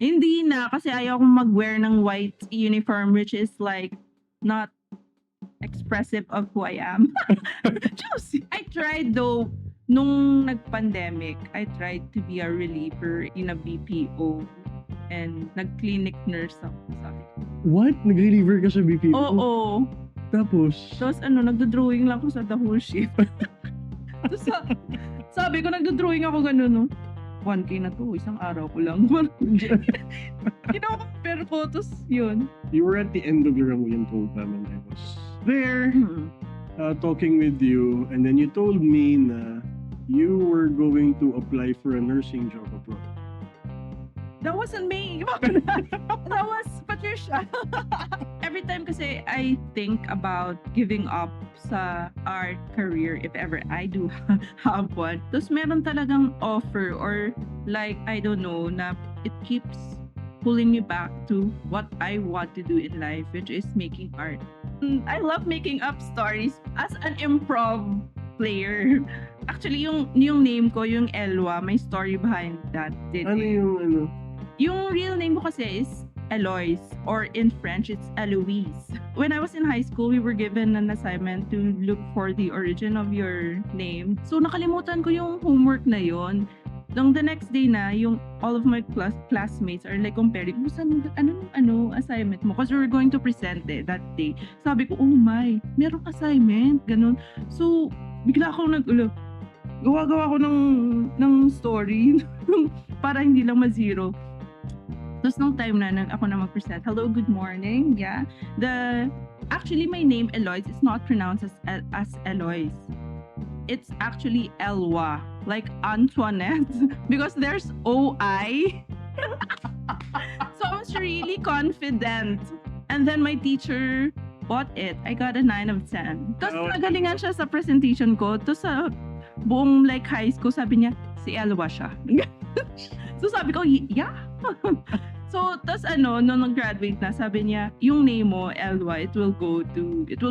Hindi na, kasi ayaw kong mag-wear ng white uniform which is like not expressive of who I am. Diyos! I tried though, nung nag-pandemic, I tried to be a reliever in a BPO and nag-clinic nurse ako. Sabi ko. What? Nag-reliever ka sa BPO? Oo. Tapos? Tapos nagdo-drawing lang ako sa the whole shift. Tapos sabi ko, nagdo-drawing ako ganun, no? 1K na to, isang araw ko lang. Kino-compare ko, tapos yun. You were at the end of your Ramulyan program and I was there talking with you, and then you told me na you were going to apply for a nursing job abroad. That wasn't me. That was Patricia. Every time kasi I think about giving up sa art career if ever I do have one. Tapos meron talagang offer or like, I don't know, na it keeps pulling me back to what I want to do in life, which is making art. I love making up stories as an improv player. Actually, yung name ko, yung Elwa, may story behind that. Ano yung ano? Yung real name ko kasi is Eloise, or in French, it's Eloise. When I was in high school, we were given an assignment to look for the origin of your name. So, nakalimutan ko yung homework na yon. Nung the next day na, yung all of my classmates are like comparing, ano assignment mo? Because we were going to present it that day. Sabi ko, oh my, merong assignment, ganun. So, bigla ako gawa-gawa ko ng story para hindi lang ma-zero. Tapos nung time na ako na mag-present, hello, good morning, yeah. Actually, my name, Eloise, is not pronounced as Eloise. It's actually Elwa, like Antoinette, because there's OI. So I was really confident. And then my teacher bought it. I got a 9 of 10. Tapos nagalingan siya sa presentation ko. Tapos sa buong like high school, sabi niya, si Elwa siya. So sabi ko, yeah. So, tas nung nag-graduate na, sabi niya, yung name mo, Elwa, it will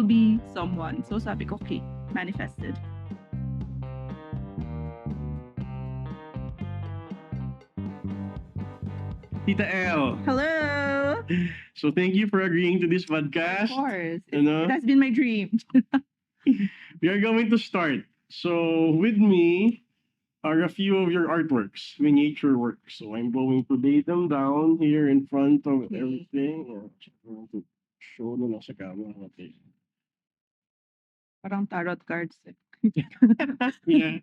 be someone. So sabi ko, okay, manifested. Tita El. Hello! So thank you for agreeing to this podcast. Of course. Ano? It has been my dream. We are going to start. So with me are a few of your artworks, miniature works. So I'm going to lay them down here in front of Okay. everything. I'm going to show them sa camera. Okay. Parang tarot cards. Yeah.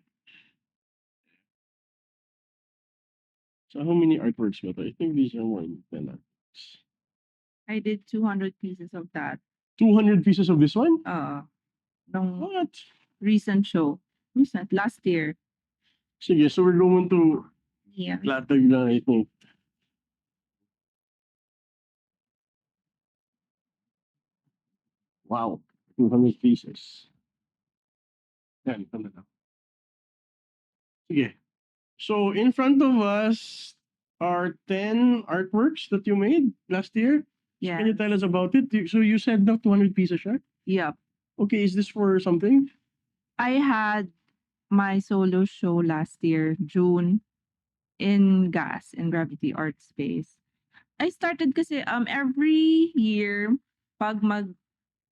So how many artworks ba ito? I think these are more than 10 artworks. I did 200 pieces of that. 200 pieces of this one? Nung What? recent show. Last year. Sige, so we're going to latag na, I think. Wow, 200 pieces. Yan, ito na lang. Sige. So in front of us are 10 artworks that you made last year. Yeah. Can you tell us about it? So you said na 200 pieces siya? Yep. Okay, is this for something? I had my solo show last year, June, in GAS, in Gravity Art Space. I started kasi every year, pag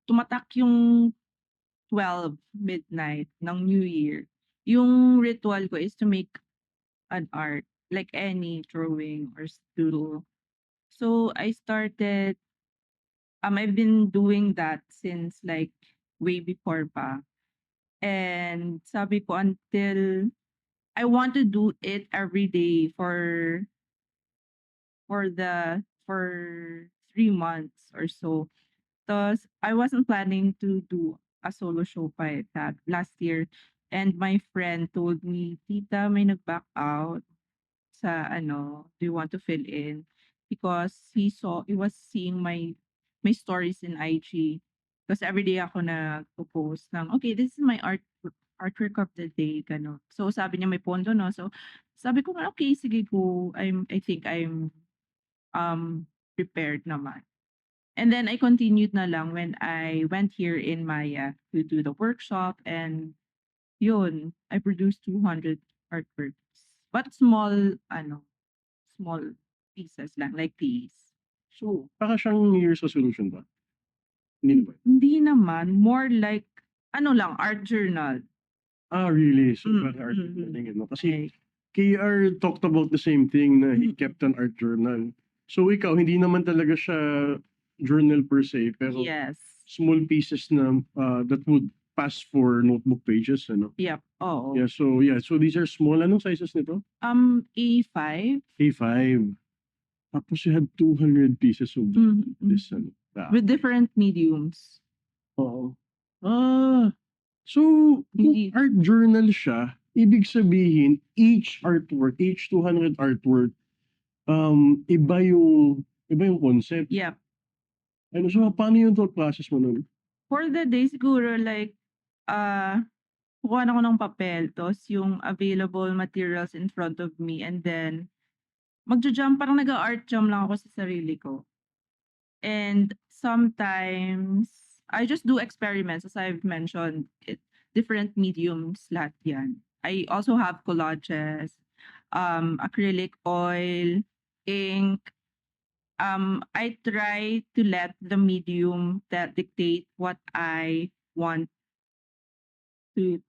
tumatak yung 12 midnight ng New Year, yung ritual ko is to make an art, like any drawing or doodle. So I started, I've been doing that since like way before pa. And sabi ko until I want to do it every day for 3 months or so. Tapos I wasn't planning to do a solo show pa that last year. And my friend told me, Tita, may nag-back out sa do you want to fill in? Because he was seeing my stories in IG. Because every day ako nagpo-post ng, okay, this is my artwork of the day, gano'n. So sabi niya may pondo, no? So sabi ko nga, okay, sige, go. I think I'm prepared naman. And then I continued na lang when I went here in Maya to do the workshop, and yun, I produced 200 artworks. But small pieces lang, like piece. So, para siyang New Year's resolution ba? Hindi naman. Hindi naman, more like ano lang, art journal. Really? So, Mm, para art mhm. journaling, ano? Kasi Like KR talked about the same thing na he Mm. kept an art journal. So, ikaw, hindi naman talaga siya journal per se, pero yes. small pieces na that would pass for notebook pages, ano? Yep, oo. Yeah, so these are small. Anong sizes nito? A5. A5. Tapos you had 200 pieces of Mhm, this, mhm. ano? With different mediums. Oo. So kung Hindi art journal siya, ibig sabihin each artwork, each 200 artwork, iba yung concept. Yep. Ano, so paano yung thought process mo nun? For the day siguro like, kukuha ako ng papel tapos yung available materials in front of me and then magja-jam parang nag-a-art jam lang ako sa sarili ko. And sometimes I just do experiments as I've mentioned, different mediums lahat yan. I also have collages, acrylic oil, ink. I try to let the medium that dictate what I want to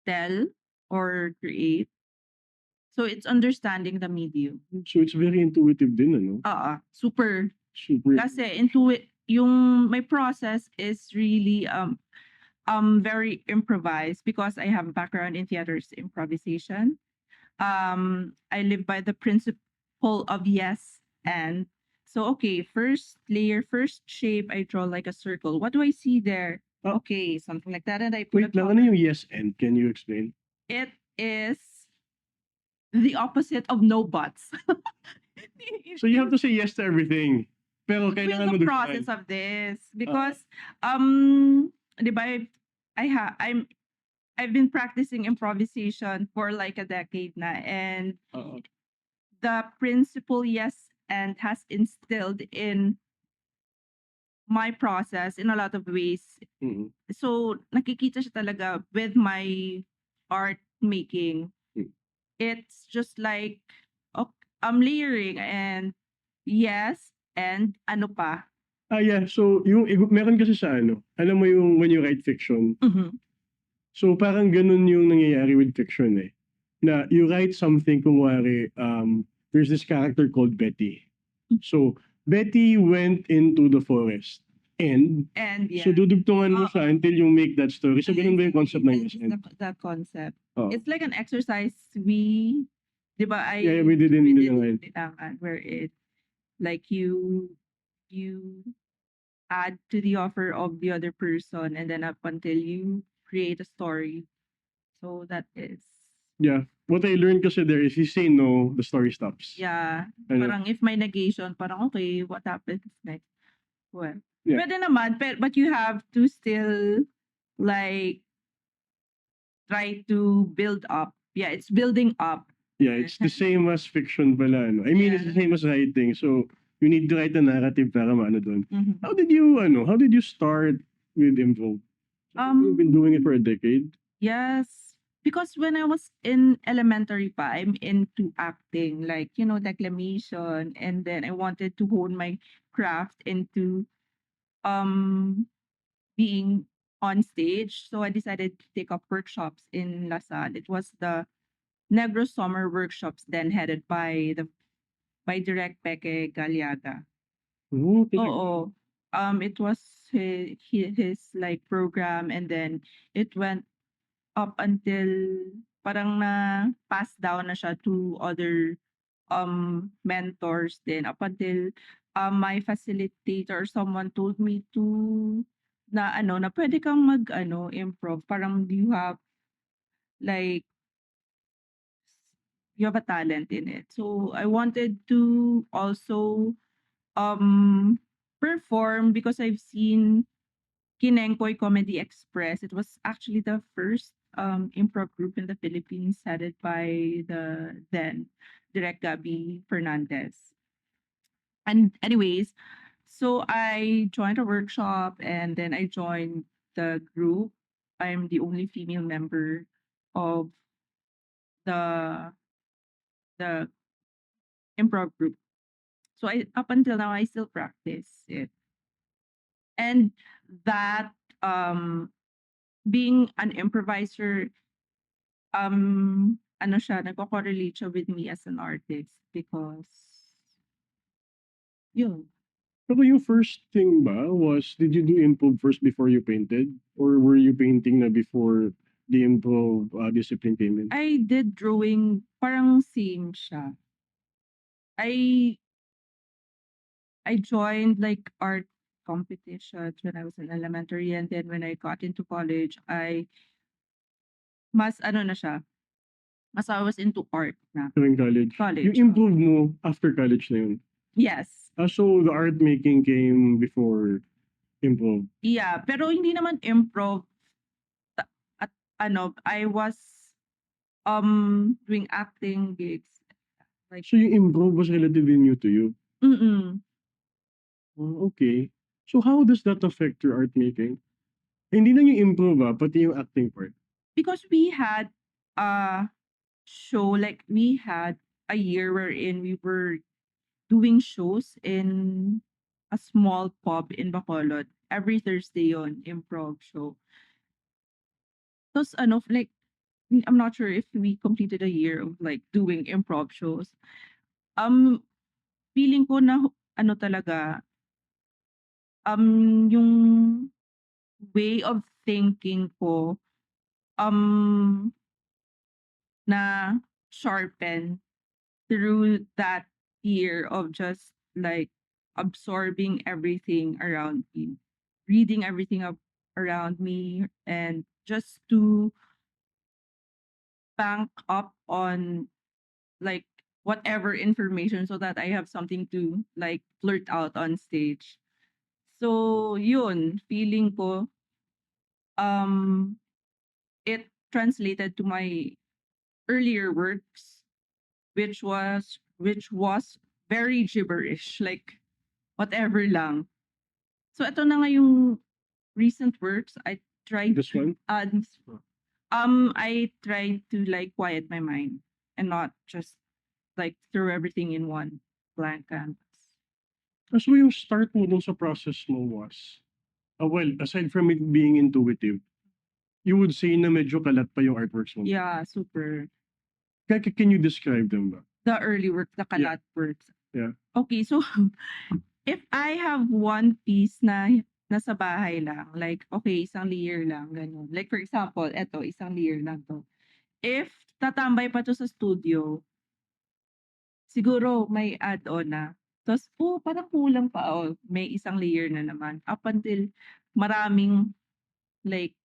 tell or create. So it's understanding the medium. So it's very intuitive din, ano? Super. Super. Kasi yung my process is really very improvised because I have a background in theater's improvisation. I live by the principle of yes and. So okay, first layer, first shape, I draw like a circle. What do I see there? Ah. Okay, something like that, and I put Wait a lang, color. ano yung yes and? Can you explain? It is the opposite of no buts. So you have to say yes to everything. Pero with kailangan mo the define. process of this because di ba I've been practicing improvisation for like a decade na and the principle yes and has instilled in my process in a lot of ways. Mhm. So nakikita siya talaga with my art making. It's just like layering and yes and ano pa. Yeah. So, meron kasi sa alam mo yung when you write fiction, Mhm. so parang ganun yung nangyayari with fiction eh. Na you write something, kunwari, there's this character called Betty. So, Betty went into the forest. And yeah. so dudugtungan mo siya Oo. until you make that story. So, ganun ba yung concept ng yes and? That concept. Oo. It's like an exercise we, di ba, Yeah, we did in Bilangan. Bilangan, where it, like you add to the offer of the other person and then up until you create a story. So that is, Yeah. What I learned kasi there is you say no, the story stops. yeah, Ano? parang if may negation, parang okay, what happens next? Well, Yeah. pwede naman, but you have to still like try to build up. Yeah, it's building up. Yeah, it's the same as fiction pala, no? I mean, it's the Yeah. same as writing. So, you need to write a narrative para maano doon. Mhm. How did you start with improv? You've been doing it for a decade? Yes. Because when I was in elementary pa, I'm into acting, like, declamation. And then I wanted to hone my craft into being on stage. So I decided to take up workshops in LaSalle. It was the Negros Summer Workshops, then headed by Direct Peke Galiaga. Oo, talaga. Oo. It was his like program and then it went up until parang na pass down na siya to other mentors din up until my facilitator or someone told me to na pwede kang improv, parang you have like you have a talent in it. So I wanted to also perform because I've seen Kinengkoy Comedy Express. It was actually the first improv group in the Philippines headed by the then Direct Gabby Fernandez. And anyways, so I joined a workshop and then I joined the group. I'm the only female member of the the improv group. So up until now I still practice it. And that being an improviser, ano siya, nagko-correlate siya with me as an artist because yun. Pero yung first thing ba was, did you do improv first before you painted? Or were you painting na before the improv discipline came in? I did drawing, parang same siya. I joined like art competitions when I was in elementary, and then when I got into college, mas ano na siya, mas I was into art na. During college? Yung College. improv mo after college na yun? Yes. So the art making came before improv? Yeah, pero hindi naman improv. At ano, I was doing acting gigs. Like, So yung improv was relatively new to you? Okay. So how does that affect your art making? Hindi na yung improv pati yung acting part. because we had a show, like we had a year wherein we were doing shows in a small pub in Bacolod. Every Thursday yon improv show. Tapos ano, like, I'm not sure if we completed a year of like doing improv shows. Feeling ko na ano talaga, yung way of thinking ko, na sharpen through that year of just like absorbing everything around me, reading everything up around me, and just to bank up on like whatever information so that I have something to like flirt out on stage. So yun, feeling ko um it translated to my earlier works, which was very gibberish, like whatever lang. So ito na nga yung recent works. I tried This one? I tried to like quiet my mind and not just like throw everything in one blank canvas. So yung start mo dun sa process mo was, well, aside from it being intuitive, you would say na medyo kalat pa yung artworks mo? Yeah, super. Can you describe them ba? The early work, the kalat works. Yeah. Okay, so if I have one piece na nasa bahay lang, like, okay, isang layer lang, ganyan. Like, for example, eto, isang layer lang to. If tatambay pa to sa studio, siguro may add-on na. Tapos, parang kulang pa. May isang layer na naman. Up until maraming, like,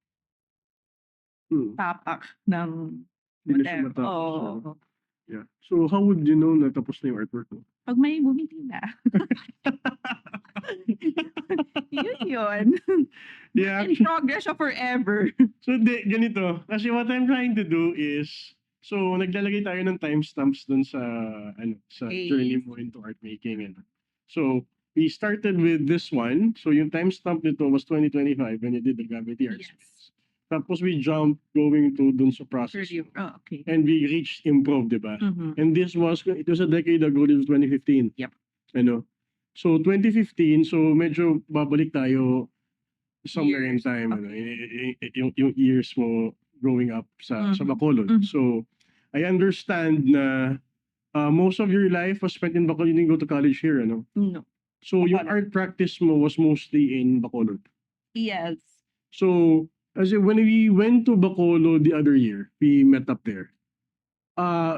tapak ng Hindi na siya whatever. matapos. Oo. Yeah. So how would you know na tapos na yung artwork mo? Pag may bumili na. Yun. Yeah. In progress siya forever. So ganito. Kasi what I'm trying to do is, so naglalagay tayo ng timestamps dun sa sa Okay. journey mo into art making. So we started with this one. So yung timestamp nito was 2025 when you did the Gravity Art Yes. Space. Tapos we jumped going to dun sa process. Earlier. Okay. And we reached improv, di ba? Mhm. And it was a decade ago, it was 2015. Yep. Ano? So 2015, so medyo babalik tayo somewhere in Years. time, Okay. yung years mo growing up sa Mhm. Bacolod. Mhm. So I understand na most of your life was spent in Bacolod. You didn't go to college here, ano? No. So yung Bacolod. art practice mo was mostly in Bacolod. Yes. So when we went to Bacolod the other year, we met up there.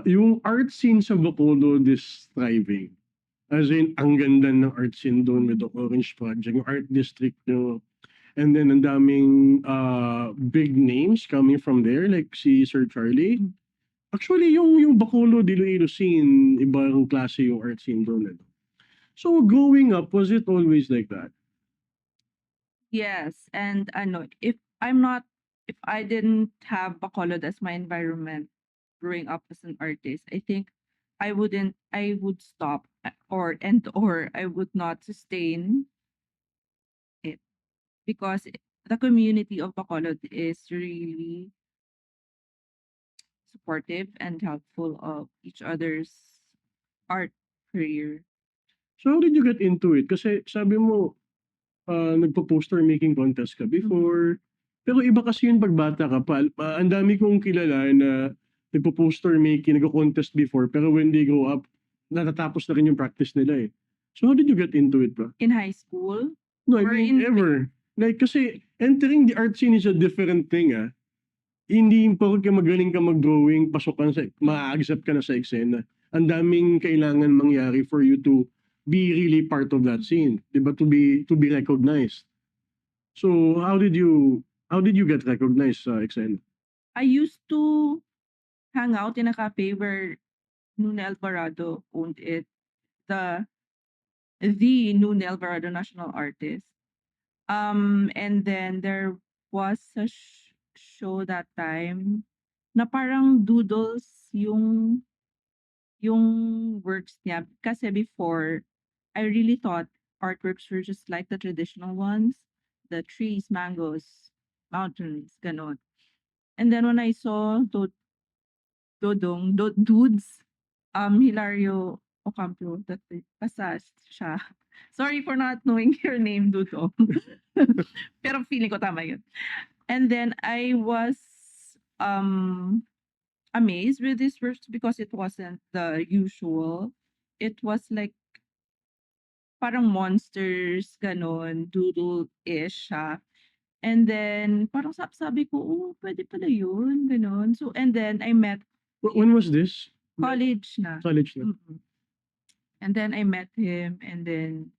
Yung art scene sa Bacolod is thriving. As in, ang ganda ng art scene doon with the Orange Project, yung art district nyo. And then, ang daming big names coming from there, like si Sir Charlie. Mm. Actually, yung Bacolod, Iloilo scene, ibang klase yung art scene doon. So, growing up, was it always like that? Yes, and if I didn't have Bacolod as my environment growing up as an artist, I think I would stop or I would not sustain it because the community of Bacolod is really supportive and helpful of each other's art career. So how did you get into it? Kasi sabi mo, nagpo-poster making contest ka before. Pero iba kasi yun 'pag bata ka pa. Ang dami kong kilala na nagpo-poster making, nagko-contest before, pero when they grow up, natatapos na rin yung practice nila, eh. So how did you get into it ba? In high school? No, I Or mean in ever. Like kasi entering the art scene is a different thing, ah. Hindi porke magaling ka mag-drawing, pasok ka na sa maa-accept ka na sa eksena. Ang daming kailangan mangyari for you to be really part of that scene, 'di ba? To be recognized. So how did you get recognized sa eksena? I used to hang out in a cafe where Nuna Alvarado owned it. The the Nuna Alvarado National Artist. And then there was a show that time na parang doodles yung works niya. Kasi before, I really thought artworks were just like the traditional ones, the trees, mangoes, mountains, ganon. And then when I saw Dudes, Hilario Ocampo, basta siya. Sorry for not knowing your name, Dudong. Pero feeling ko tama yun. And then I was amazed with these works because it wasn't the usual. It was like parang monsters, ganon, doodle-ish siya. And then parang sabi ko, oh, pwede pala yun, ganon. So, and then I met When was this? college na. College na. Mm. And then I met him, and then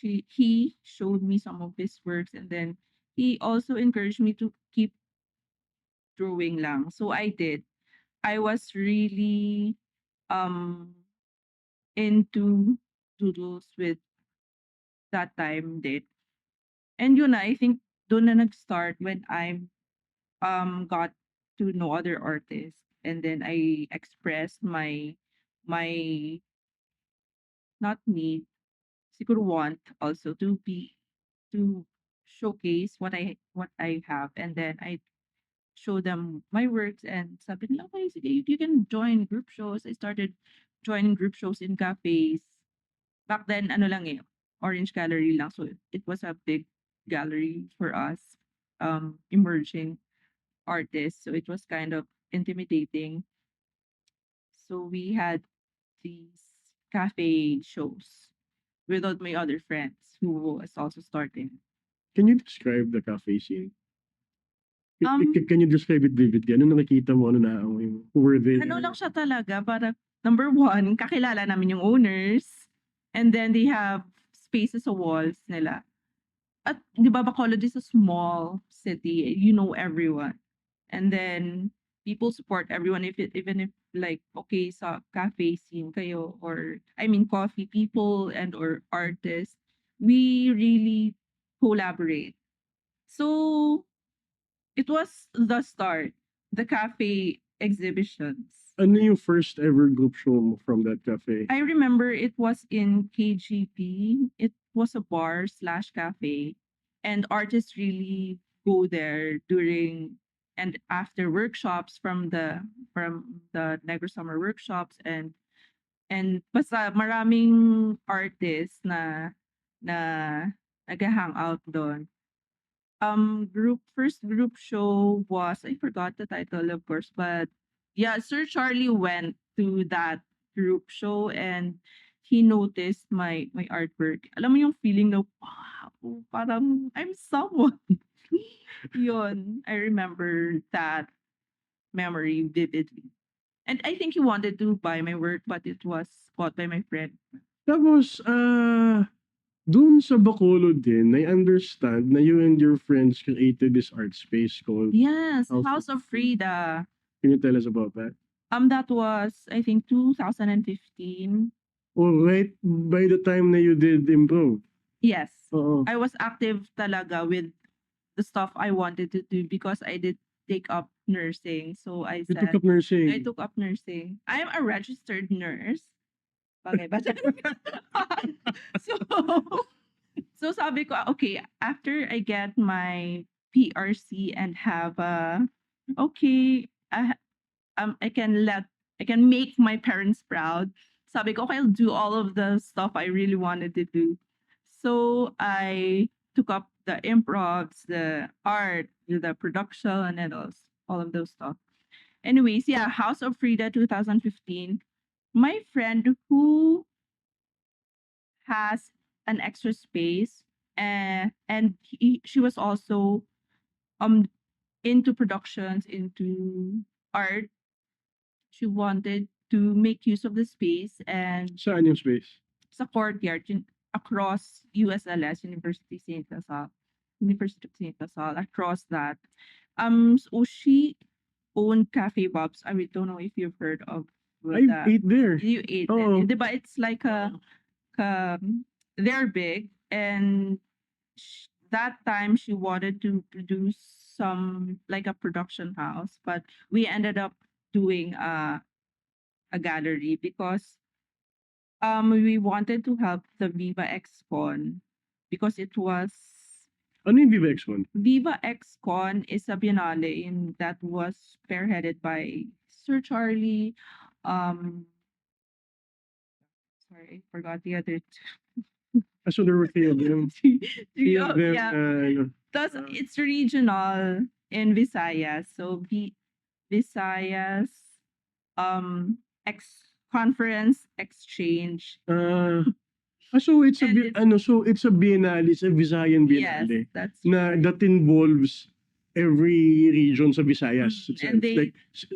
he showed me some of his works, and then he also encouraged me to keep drawing lang. So I did. I was really um into doodles with that time did. And yun na, I think doon na nag-start when I got to know other artists, and then I expressed my not need, siguro want also to showcase what I have, and then I show them my works, and sabi nila, okay, sige, you can join group shows. I started joining group shows in cafes. Back then, ano lang eh, Orange Gallery lang. So it was a big gallery for us, emerging artists. So it was kind of intimidating. So we had these cafe shows with all my other friends who was also starting. Can you describe the cafe scene? Um, Can you describe it vividly? Ano nakikita mo? Ano naamoy mo? Who were they? ano lang siya talaga, para number one, kakilala namin yung owners, and then they have spaces sa walls nila. At di ba Bacolod is a small city, you know everyone. And then people support everyone even if like okay sa cafe scene kayo, or I mean coffee people and or artists, we really collaborate. So it was the start, the cafe exhibitions. Ano yung first ever group show mo from that cafe? I remember it was in KGP. It was a bar slash cafe, and artists really go there during and after workshops from the Negro Summer workshops, and basta maraming artists na nag-hangout doon. First group show was, I forgot the title of course, but yeah, Sir Charlie went to that group show, and he noticed my artwork. Alam mo yung feeling na, wow, parang I'm someone. Yun, I remember that memory vividly. And I think he wanted to buy my work, but it was bought by my friend. Tapos, dun sa Bacolod din, I understand na you and your friends created this art space called Yes, House of House of Frida. Can you tell us about that? That was I think 2015. Oh, right by the time na you did improv. Yes. Oo. I was active talaga with the stuff I wanted to do because I did take up nursing. So I You took said, up nursing. I took up nursing. I am a registered nurse. Bagay ba? so, so sabi ko, okay, after I get my PRC and have okay, I can make my parents proud. sabi ko, okay, I'll do all of the stuff I really wanted to do. So I took up the improvs, the art, the production, and all of those stuff. Anyways, yeah, House of Frida 2015. My friend who has an extra space, and she was also um into productions, into art. She wanted to make use of the space and Saan yung space? sa courtyard across USLS, University of St. LaSalle, across that. So she owned Cafe Bob's. I don't know if you've heard of I the ate there. you ate Oh. it. But it's like they're big, and that time she wanted to produce some like a production house, but we ended up doing a gallery because we wanted to help the Viva XCon because it was Ano yung Viva X1? Viva XCon is a biennale that was spearheaded by Sir Charlie. Um, sorry, I forgot the other So there were 3 of them. three. 3 of them. Yeah, Ano. plus it's regional in Visayas. So Visayas conference exchange. So it's a And it's a biennale, it's a Visayan yes, biennale that's na right. that involves every region sa Visayas. Mm, itself. and they- like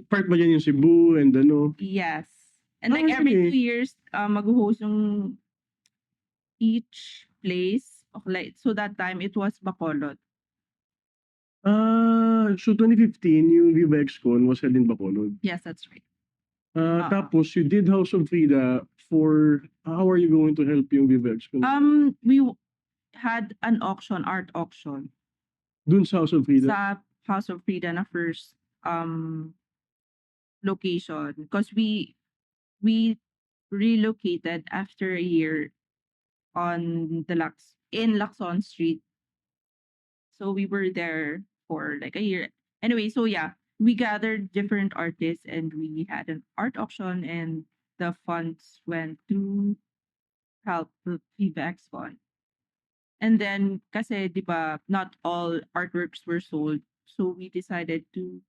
part ba yan yung Cebu and ano? Yes. And like Ah, every sige. 2 years, mag-host yung each place of like, so that time it was Bacolod. So 2015 yung Viva Excon was held in Bacolod. Yes, that's right. Uh-uh. Tapos you did House of Frida for how are you going to help yung Viva Excon? We had an auction, art auction, Dun sa House of Frida. sa House of Frida na first location because we relocated after a year on the in Lacson Street. So we were there for like a year. Anyway, so yeah, we gathered different artists and we had an art auction, and the funds went to help the Viva Fund. And then kasi 'di ba, not all artworks were sold. So we decided to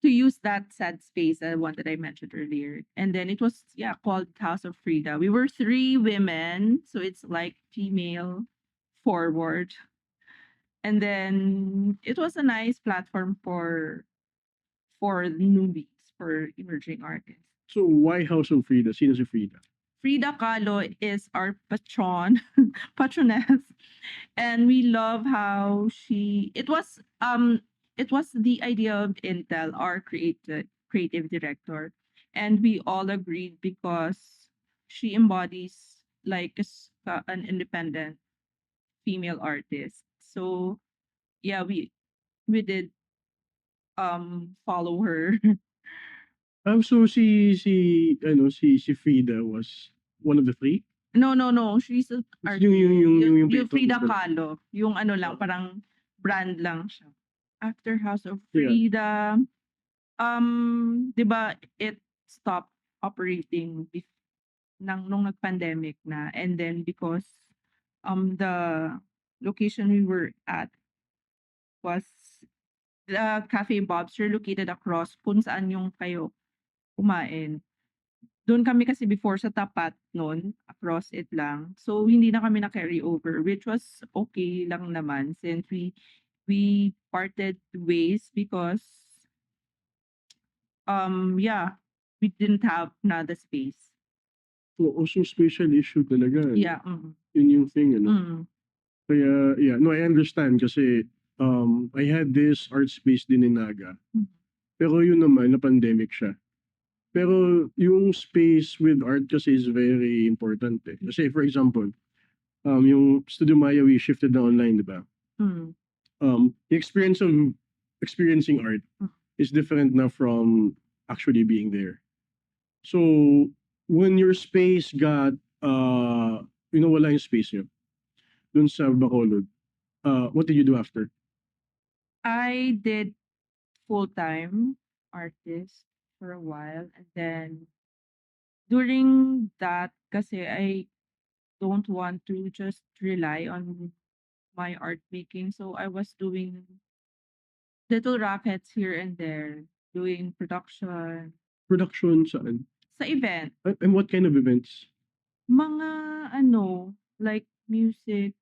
use that sad space, one that I mentioned earlier. And then it was called House of Frida. We were 3 women, so it's like female forward. And then it was a nice platform for newbies, for emerging artists. So why House of Frida? Sino si Frida? Frida Kahlo is our patroness, and we love how it was the idea of Intel, our creative director, and we all agreed because she embodies like an independent female artist. So yeah, we did follow her. So si Frida was one of the 3? No. She's an artist. Yung Yung Frida paper. Kahlo. Yung ano lang, parang brand lang siya. After House of Yeah. Frida, di ba, it stopped operating nung nag-pandemic na. And then because the location we were at was the Cafe Bob's located across kung saan yung kayo kumain. Doon kami kasi before sa tapat noon, across it lang. So hindi na kami na-carry over, which was okay lang naman since we parted ways because we didn't have na the space. So also special issue talaga. Yeah. Yun yung thing, ano? Mm. Kaya, no, I understand kasi I had this art space din in Naga. Pero yun naman, na-pandemic siya. Pero yung space with art kasi is very important eh. Kasi for example, yung Studio Maya, we shifted na online, di ba? The experience of experiencing art is different na from actually being there. So, when your space got, wala yung space nyo, dun sa Bacolod, what did you do after? I did full-time artist for a while, and then during that, kasi I don't want to just rely on my art making. So I was doing little rackets here and there, doing production Production saan? sa event. And what kind of events? Mga ano, like music,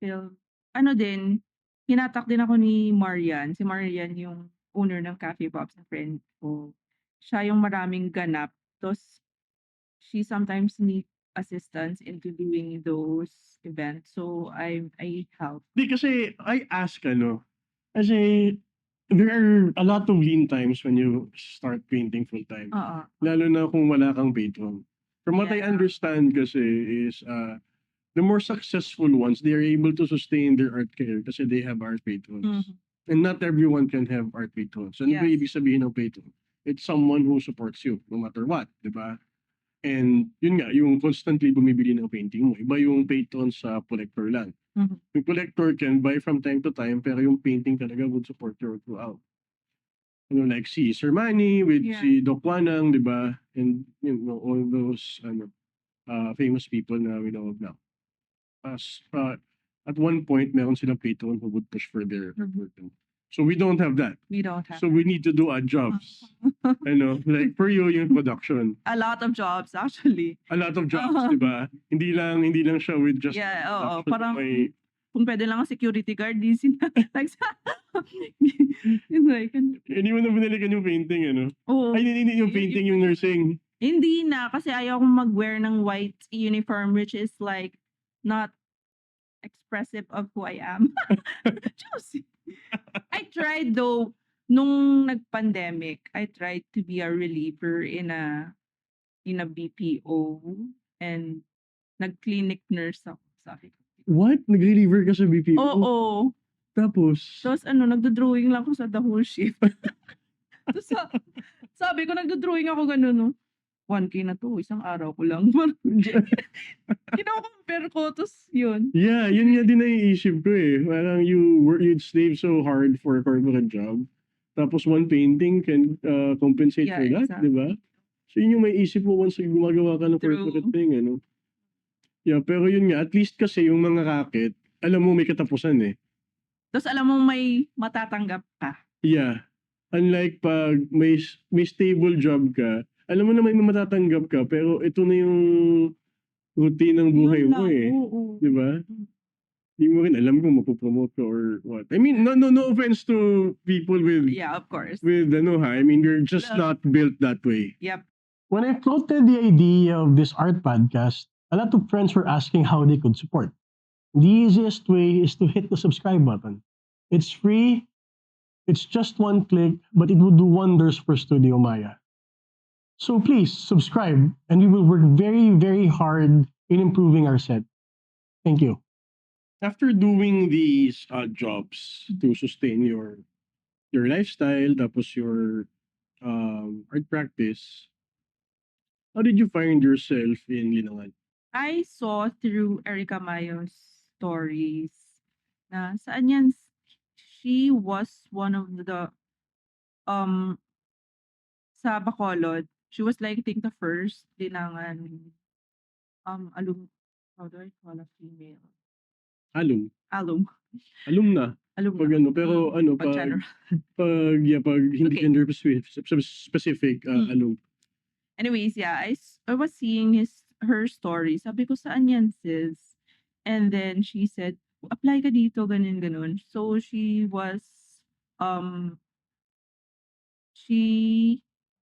film. Ano din, hinatak din ako ni Marian. Si Marian yung owner ng Cafe Pops na friend ko. Siya yung maraming ganap. Tapos, she sometimes need assistance into doing those events. So, I help. Di kasi I ask kasi there are a lot of lean times when you start painting full time. Oo. Lalo na kung wala kang patron. From what I Yeah. understand kasi is the more successful ones, they are able to sustain their art career kasi they have art patrons. Mhm. And not everyone can have art patrons. Ano ba Yes. ibig sabihin ng patron? It's someone who supports you no matter what, di ba? And yun nga, yung constantly bumibili ng painting mo. Iba yung patron sa collector lang. Mhm. Yung collector can buy from time to time, pero yung painting talaga would support you throughout. Like si Sir Manny with Yeah. si Doc Wanang, di ba? And all those famous people na we know of now. At one point, meron silang patron who would push for their artwork. So we don't have that. We don't have So we need to do odd jobs. Like for you, yung production. a lot of jobs actually. A lot of jobs, di ba? Hindi lang siya with just Yeah, oo. production. Parang May, kung pwede lang ang security guard, di sila. Like, like, hindi mo na binalikan yung painting, oo. Ay, hindi yung painting, yung nursing. Hindi na, kasi ayaw kong mag-wear ng white uniform, which is like, not expressive of who I am. Josie. I tried though, nung nag-pandemic, I tried to be a reliever in a BPO and nag-clinic nurse ako. Sabi ko. What? Nag-reliever ka sa BPO? Oo. Tapos? Tapos nagdo-drawing lang ako sa the whole shift. Tapos sabi ko, nagdo-drawing ako ganun, no? 1K na to, isang araw ko lang. Kino-compare ko, tapos yun. Yeah, yun nga din naiisip ko eh. Parang you'd slave so hard for a corporate job. Tapos one painting can compensate Yeah, for that, exactly. di ba? So yun yung maiisip mo once gumagawa ka ng True. corporate thing, Yeah, pero yun nga, at least kasi yung mga racket, alam mo may katapusan eh. Tapos alam mo may matatanggap ka. Yeah. Unlike pag may stable job ka, alam mo na may matatanggap ka, pero ito na yung routine ng buhay Yun mo lang, eh. oo. Di ba? Hindi mo rin alam kung mapopromote ka or what. I mean, no offense to people with Yeah, of course. I mean, you're just not built that way. Yep. When I floated the idea of this art podcast, a lot of friends were asking how they could support. The easiest way is to hit the subscribe button. It's free. It's just one click, but it will do wonders for Studio Maya. So please subscribe, and we will work very, very hard in improving our set. Thank you. After doing these jobs to sustain your lifestyle, tapos your art practice, how did you find yourself in Linangan? I saw through Erica Mayo's stories na saan yan, she was one of the sa Bacolod, she was like I think the first Linangan how do I call a female? Alum. Alumna. Pag pero Pag general. pag hindi Okay. gender specific, alum. Anyways, yeah, I was seeing her story. Sabi ko, saan yan, sis? And then she said, apply ka dito, ganun. So she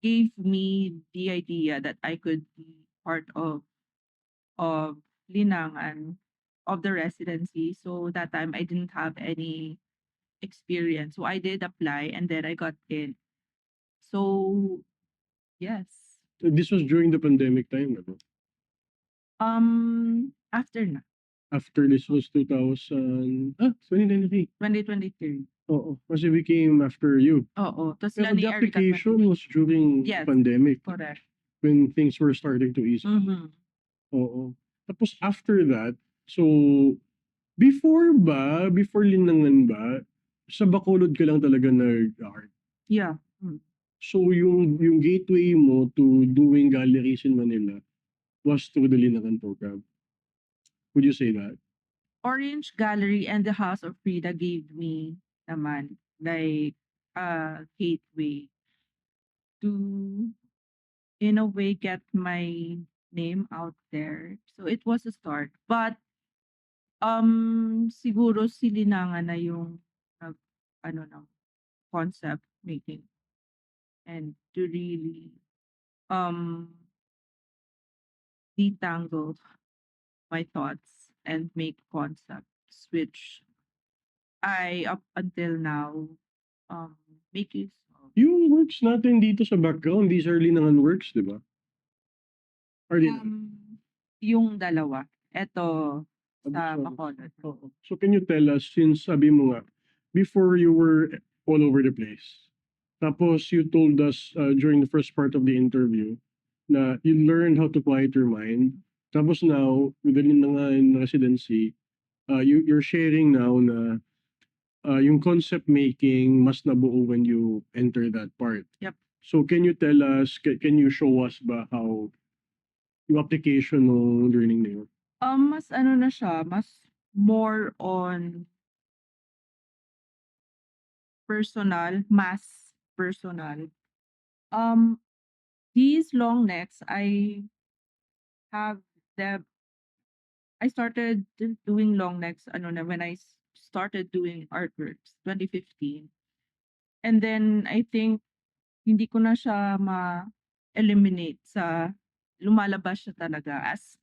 gave me the idea that I could be part of Linangan, of the residency. So that time I didn't have any experience. So I did apply and then I got in. So yes. This was during the pandemic time, ano? After na. After this was 2023. 2023. Oo, kasi we came after you. Oo. Tapos Pero sila ni the Erica application was during Yes. pandemic, Correct. when things were starting to ease. Mhm. Oo. Tapos after that, so before Linangan ba, sa Bacolod ka lang talaga nag-art? Yeah. So yung gateway mo to doing galleries in Manila was through the Linangan program. Would you say that? Orange Gallery and the House of Frida gave me naman like a gateway to in a way get my name out there. So it was a start. But siguro si Linangan na yung nag ano ng concept making and to really um detangle my thoughts and make concepts which I up until now um make use of. Yung works natin dito sa background, these are Linangan works, di ba? Or Linangan? Yung dalawa. Eto sa So, Bacolod. so can you tell us, since sabi mo nga, before you were all over the place, tapos you told us during the first part of the interview na you learned how to quiet your mind. Tapos now, with the Linangan residency, you're sharing now na yung concept making mas nabuo when you enter that part. Yep. So can you tell us, can you show us ba how yung application ng learning na yun? Mas ano na siya, mas more on personal, mass personal. These long necks, have them. I started doing long necks ano na when I started doing artworks 2015. And then I think hindi ko na siya ma-eliminate sa lumalabas siya talaga as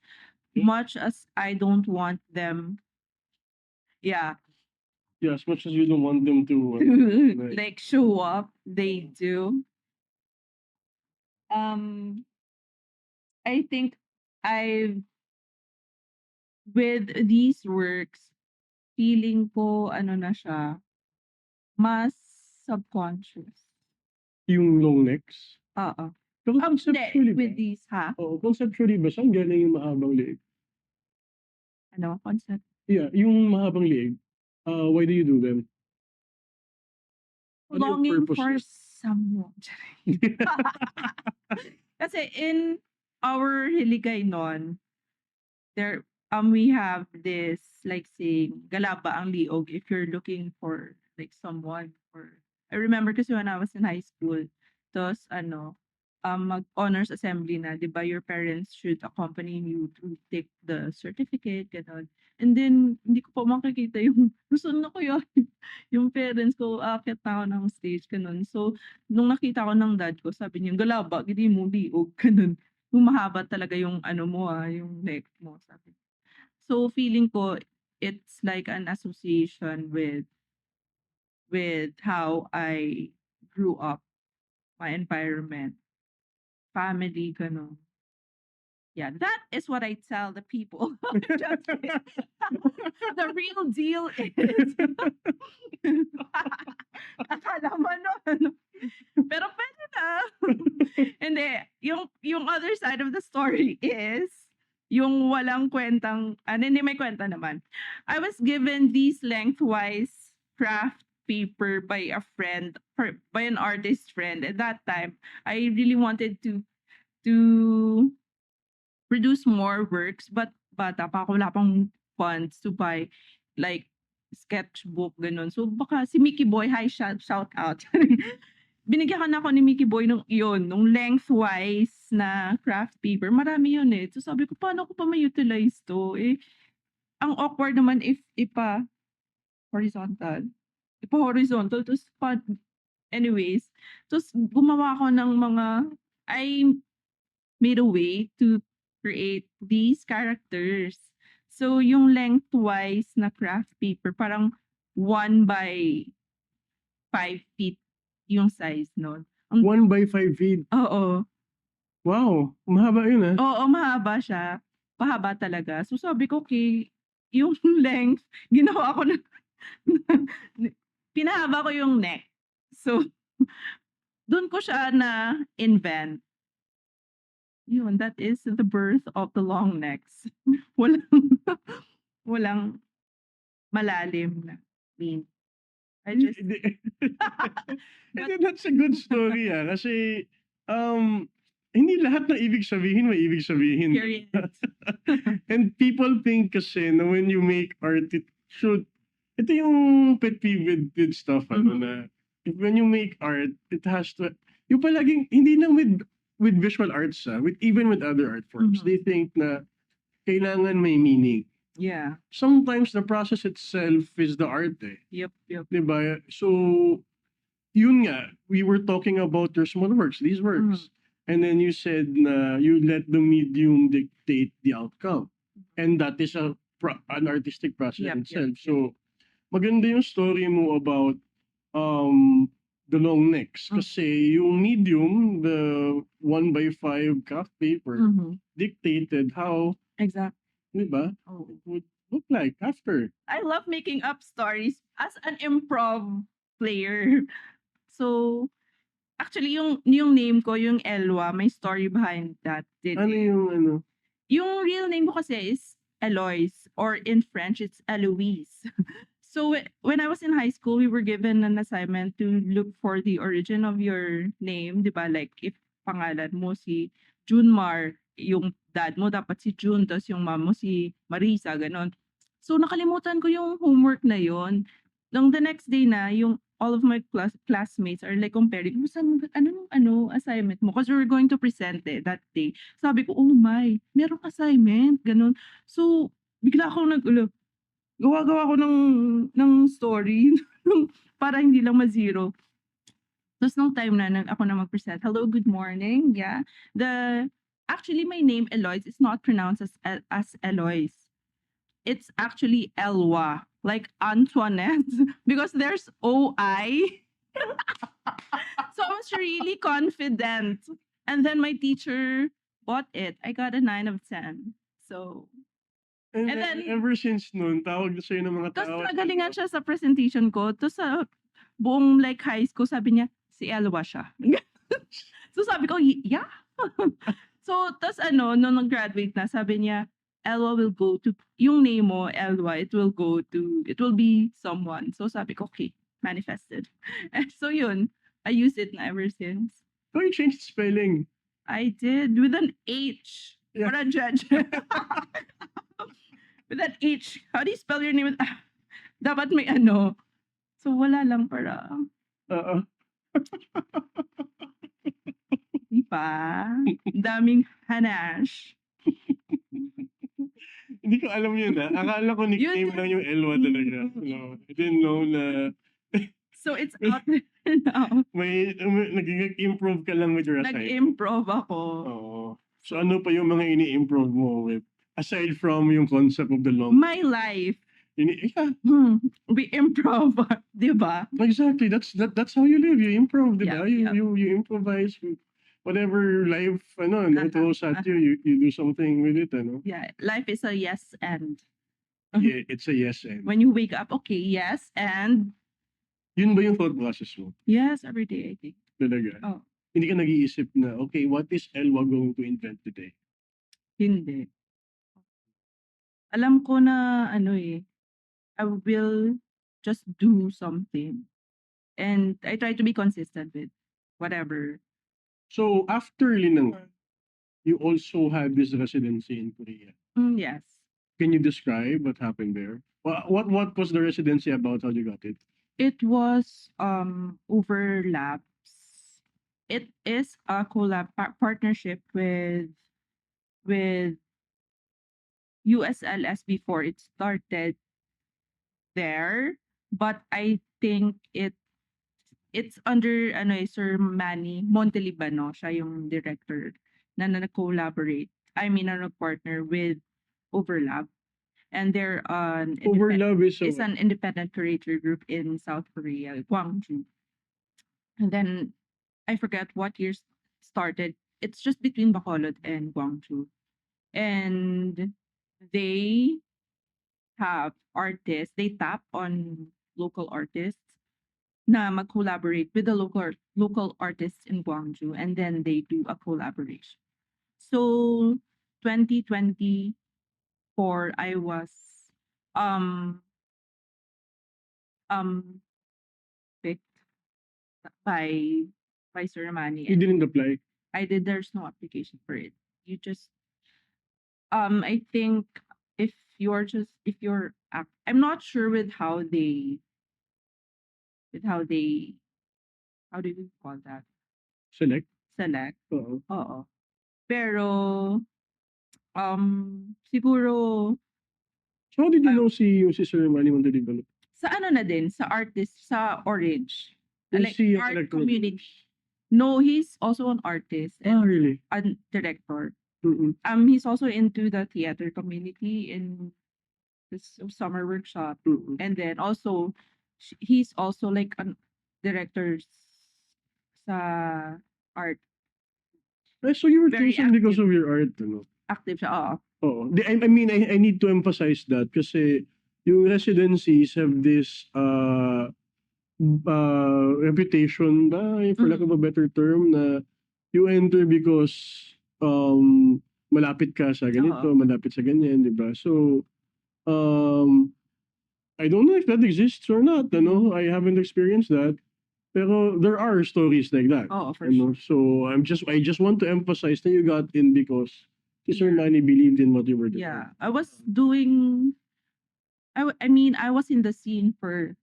much as I don't want them. Yeah. Yeah, as much as you don't want them to like show up, they do. I think I've with these works, feeling ko ano na siya, mas subconscious. yung long necks. Oo. Pero conceptually With ba? these, ha? Oo, conceptually ba? Saan galing yung mahabang leeg? Ano? Concept? Yeah, yung mahabang leeg. Why do you do them? Ano yung Longing purpose for niya? someone. Kasi in our Hiligaynon, there we have this like saying galaba ang liog if you're looking for like someone or I remember kasi when I was in high school tapos ano mag honors assembly na 'di ba your parents should accompany you to take the certificate ganon and then hindi ko pa makikita yung gusto na ko yun yung parents ko aakyat na ako ng stage ganon so nung nakita ko ng dad ko sabi niya galaba gidi mo liog ganon yung mahaba talaga yung ano mo yung neck mo sabi. So feeling ko it's like an association with how I grew up, my environment, family, gano'n. Yeah, that is what I tell the people. Just kidding. The real deal is akala mo nun. Pero pwede na. Hindi, yung other side of the story is yung walang kwentang hindi may kwenta naman. I was given these lengthwise craft paper by a friend, by an artist friend. At that time, I really wanted to produce more works, but bata pa ako, wala pang funds to buy like sketchbook, ganun. So baka si Mickey Boy, hi, shout out. Binigyan ka na ako ni Mickey Boy nung lengthwise na craft paper. Marami yun eh. So sabi ko, paano ko pa ma-utilize to? Eh, ang awkward naman if horizontal. Ipa-horizontal. Anyways, tapos gumawa ako ng I made a way to create these characters. So yung lengthwise na craft paper, parang 1 by 5 feet yung size nun. 1 by 5 feet. Oo. Wow, mahaba yun Oo, mahaba siya. Pahaba talaga. So sabi ko, okay, yung length, ginawa ko na, pinahaba ko yung neck. So, dun ko siya na-invent. Yun, that is the birth of the long necks. Walang, walang malalim na meaning. I just And but then that's a good story kasi hindi lahat ng ibig sabihin may ibig sabihin. period. And people think kasi na when you make art, it should, ito yung pet peeve with stuff, na when you make art, it has to, yung palaging, hindi lang with visual arts, even with other art forms, they think na kailangan may meaning. Yeah. Sometimes the process itself is the art Yep. Diba? So, yun nga, we were talking about your small works, these works. And then you said na you let the medium dictate the outcome. And that is an artistic process Yep, in itself. yep. So, maganda yung story mo about the long necks. Kasi yung medium, the 1x5 craft paper, dictated how, Exactly. diba, Oh. it would look like after. I love making up stories as an improv player. So, actually, yung name ko, yung Elwa, may story behind that. Ano yung ano? Yung real name ko kasi is Eloise, or in French, it's Eloise. So, when I was in high school, we were given an assignment to look for the origin of your name, di ba? Like, if pangalan mo si Junmar, yung dad mo dapat si June, tapos yung mom mo si Marisa, ganon. So, nakalimutan ko yung homework na yon. Nung the next day na, yung all of my classmates are like comparing, anong assignment mo? Because we were going to present that day. Sabi ko, oh my, merong assignment, ganon. So, bigla akong gawa ko ng story para hindi lang ma-zero. Tapos nung time na ako na mag-present, hello, good morning, yeah. Actually, my name, Eloise, is not pronounced as Eloise. It's actually Elwa, like Antoinette, because there's O-I. So I was really confident. And then my teacher bought it. I got a 9 of 10. So, And And then- ever since noon, tawag na sa'yo ng mga tapos tao. nagalingan siya sa presentation ko. Tapos sa buong like high school, sabi niya, si Elwa siya. So sabi ko, yeah. So, tapos nung nag-graduate na, sabi niya, Elwa will go to, yung name mo, Elwa, it will be someone. So sabi ko, okay, manifested. And so yun, I use it na ever since. Oh, you changed spelling. I did, with an H. Yeah. Para judge. With an H. How do you spell your name? Dapat may ano. So wala lang para, Oo. di ba? Daming hanash. Hindi ko alam yun Akala ko nickname Yun- lang yung Elwa talaga. No, I didn't know na So it's out there now. may nag-improve ka lang with your assignment. Nag-improv ako. Oo. So ano pa yung mga ini-improve mo with? Aside from yung concept of the long. My life. Yeah, We improv, di ba? exactly. That's how you live. You improv, di ba? Yeah, You improvise. Whatever life throws at you do something with it, Yeah, life is a yes and. Yeah, it's a yes and. When you wake up, okay, yes and Yun ba yung thought process mo? yes every day, I think. Talaga? Oh. Hindi ka nag-iisip na, okay, what is Elwa going to invent today? Hindi. Alam ko na I will just do something. And I try to be consistent with whatever. So, after Linangan, you also had this residency in Korea. Yes. Can you describe what happened there? What was the residency about? How you got it? It was overlaps. It is a partnership with USLS before it started there, but I think it's under Sir Manny Montelibano, siya yung director na nag-collaborate. I mean, nag-partner with Overlap. And they're Overlap is an independent creator group in South Korea, Gwangju. And then I forget what year started. It's just between Bacolod and Gwangju. And they have artists, they tap on local artists na mag-collaborate with the local artists in Gwangju, and then they do a collaboration. So 2024, I was by Sir Manny, You and didn't apply? I did. There's no application for it. You just I think if you're I'm not sure with how they how do you call that, Select? select. Oo. Oo. Pero siguro So how did you um, know si Sir Manny Montedevelop? sa ano na din, sa artist, sa Orange. Was Like he a art collector of community. yours? No, he's also an artist Ah, and really? a director. Mm-mm. He's also into the theater community in this summer workshop. Mm-mm. And then also he's also like an director sa art. So you were Very chosen because active. of your art, ano? Active siya. Oo. Oo. I mean, I need to emphasize that kasi yung residencies have this reputation ba, for lack of a better term, na you enter because malapit ka sa ganito, Oo. malapit sa ganyan, di ba? So, um, I don't know if that exists or not, ano? I haven't experienced that. Pero there are stories like that. Oo, for Ano? sure. So I just want to emphasize that you got in because Sir Yeah. Manny believed in what you were doing. Yeah. I was doing I mean, I was in the scene for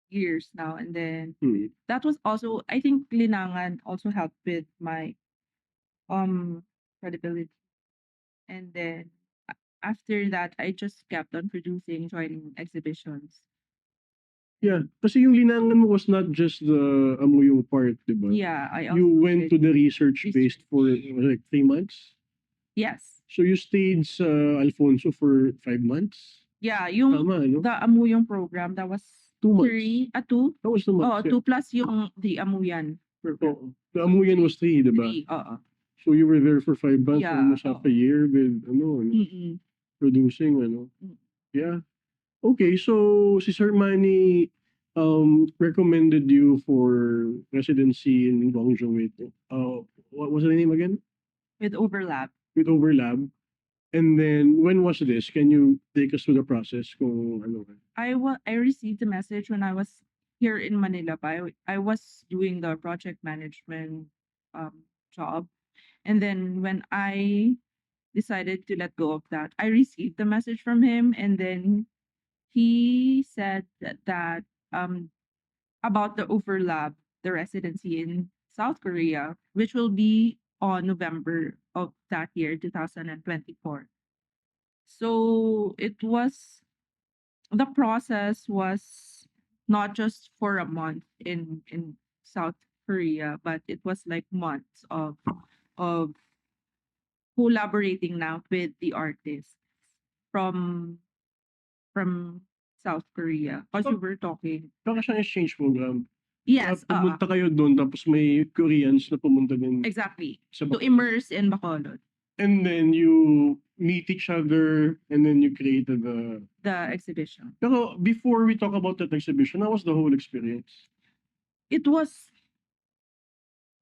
years now, and then Hmm. that was also, I think Linangan also helped with my credibility. And then after that, I just kept on producing, joining exhibitions. Yeah, kasi yung linangan mo was not just the Amuyong part, di ba? Yeah, I You also went to did the research based for like 3 months. Yes. So you stayed sa Alfonso for 5 months? Yeah, yung Tama, no? the Amuyong program, that was 2 months. 3, 2? That was 2 Oo, months. Yeah. 2 plus yung the Amuyan program. Oo. The Amuyan was 3, di ba? 3, oo. So you were there for 5 months, Yeah, almost half a year with Mm-mm. producing Yeah. Okay, so si Sir Manny recommended you for residency in Guangzhou with what was the name again? With Overlap. With Overlab. And then when was this? Can you take us through the process kung ano? I received the message when I was here in Manila pa. I was doing the project management job. And then when I decided to let go of that, I received the message from him, and then he said that about the Overlap, the residency in South Korea, which will be on November of that year, 2024. So the process was not just for a month in South Korea, but it was like months of collaborating now with the artists from from South Korea. Because we were talking. Baka siyang exchange program. Yes, Pumunta kayo doon tapos may Koreans na pumunta din exactly. sa To Bacolod. immerse in Bacolod, And then you meet each other and then you created the exhibition. Pero before we talk about that exhibition, how was the whole experience? It was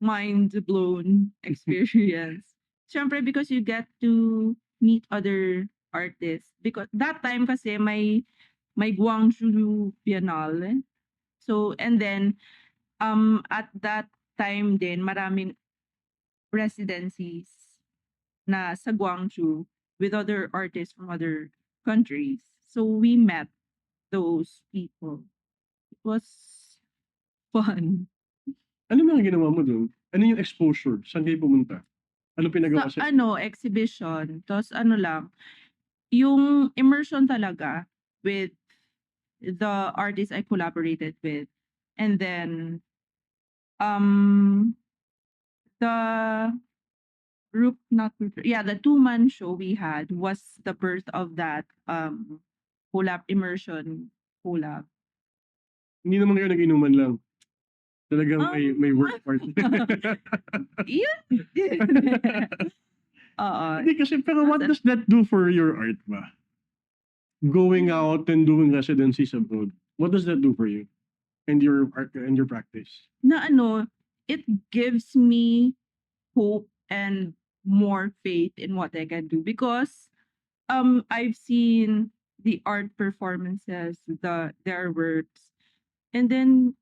mind-blown experience. Siyempre, because you get to meet other artists. Because that time kasi may Guangzhou Biennale. So, and then, at that time din, maraming residencies na sa Guangzhou with other artists from other countries. So, we met those people. It was fun. Ano mga ginawa mo doon? Ano yung exposure? Saan kayo pumunta? Ano pinagawa Sa exhibition, tapos lang, yung immersion talaga with the artists I collaborated with. And then, the the two-man show we had was the birth of that immersion collab. Hindi naman kayo nag-inuman lang. Talagang may work part. Yun. Oo. Hindi kasi, pero what does that do for your art ba? Going out and doing residencies abroad. What does that do for you? And your art and your practice? Na it gives me hope and more faith in what I can do, because I've seen the art performances, their works, and then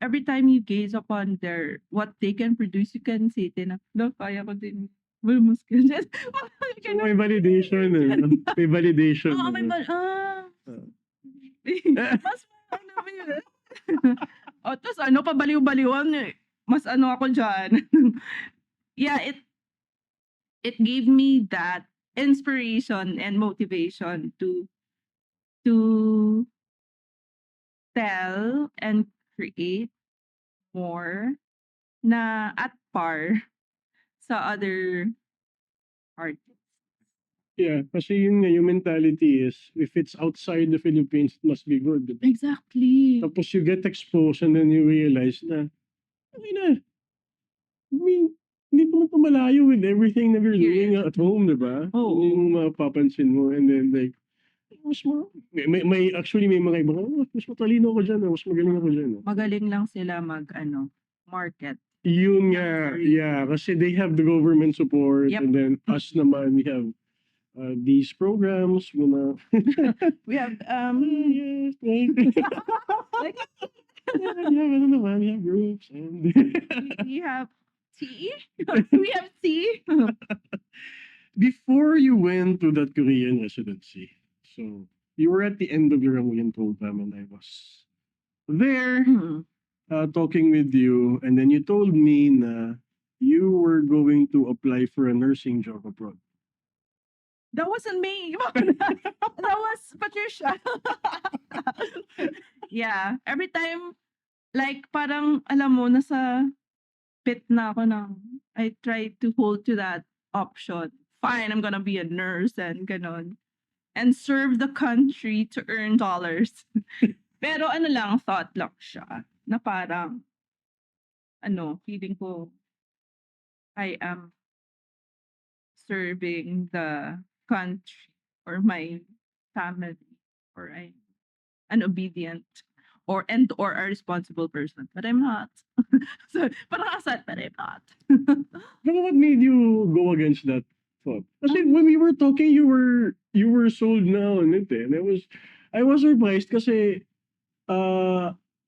every time you gaze upon their what they can produce, you can say din na, "Hala, kaya ko din. Bulmus ka dyan." Mga So, ganun. may validation, ano? May validation, Oo, may ano? Ah. mas ano ba yun? O, tas ano, pabaliw-baliwan eh. Mas ano ako dyan. Yeah, it gave me that inspiration and motivation to tell and create more na at par sa other artists. Yeah, kasi yun nga, yung mentality is, if it's outside the Philippines, it must be good. Diba? Exactly. Tapos you get exposed and then you realize na, okay na, I mean, hindi naman ito malayo with everything that you're doing Period. at home, diba? Oo. Yun yung mapapansin mo, and then like, mas actually may mga iba, mas matalino ako dyan, mas magaling ako dyan. Magaling lang sila market. Yun ng nga, sarili. yeah, kasi they have the government support, Yep. and then us naman, we have these programs, We have yes, like, yeah, ano naman, we have groups, and we have tea. We have tea. before you went to that Korean residency, so you were at the end of your Korean program, and I was there talking with you, and then you told me na you were going to apply for a nursing job abroad. That wasn't me. That was Patricia. Yeah. Every time, like, parang, alam mo, nasa pit na ako ng, I try to hold to that option. Fine, I'm gonna be a nurse and ganon. And serve the country to earn dollars. Pero ano lang, thought lang siya. Na parang, feeling ko, I am serving the country or my family, or I'm an obedient or a responsible person, but I'm not. So parang asad, but I'm not. But what made you go against that thought? Kasi when we were talking, you were sold na on it eh. And I was surprised kasi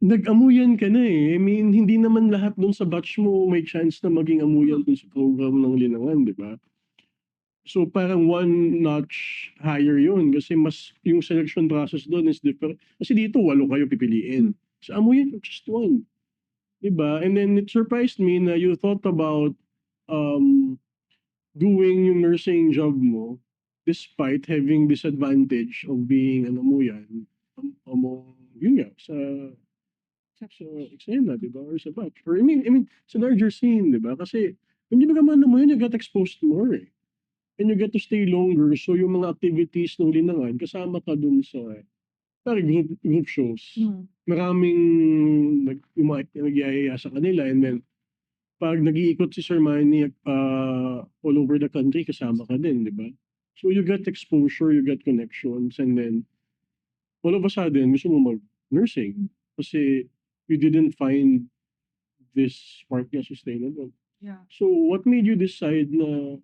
nag-amuyan ka na eh. I mean, hindi naman lahat dun sa batch mo may chance na maging amuyan dun sa program ng Linangan, di ba? So parang one notch higher yun kasi mas yung selection process doon is different. Kasi dito 8 kayo pipiliin. Sa amuyan, just one. Diba? And then it surprised me na you thought about doing yung nursing job mo despite having disadvantage of being an amuyan among, yun nga, sa eksena, diba? Or sa batch. Or I mean, sa larger scene, diba? Kasi, hindi ba naman amuyan, you get exposed more eh. And you get to stay longer, so yung mga activities ng Linangan, kasama ka dun sa group shows. Maraming yung mga nagyayaya sa kanila, and then pag nag-iikot si Sir Manny all over the country, kasama ka din, di ba? So you get exposure, you get connections, and then all of a sudden, gusto mo mag-nursing kasi you didn't find this part na sustainable. Yeah. So what made you decide na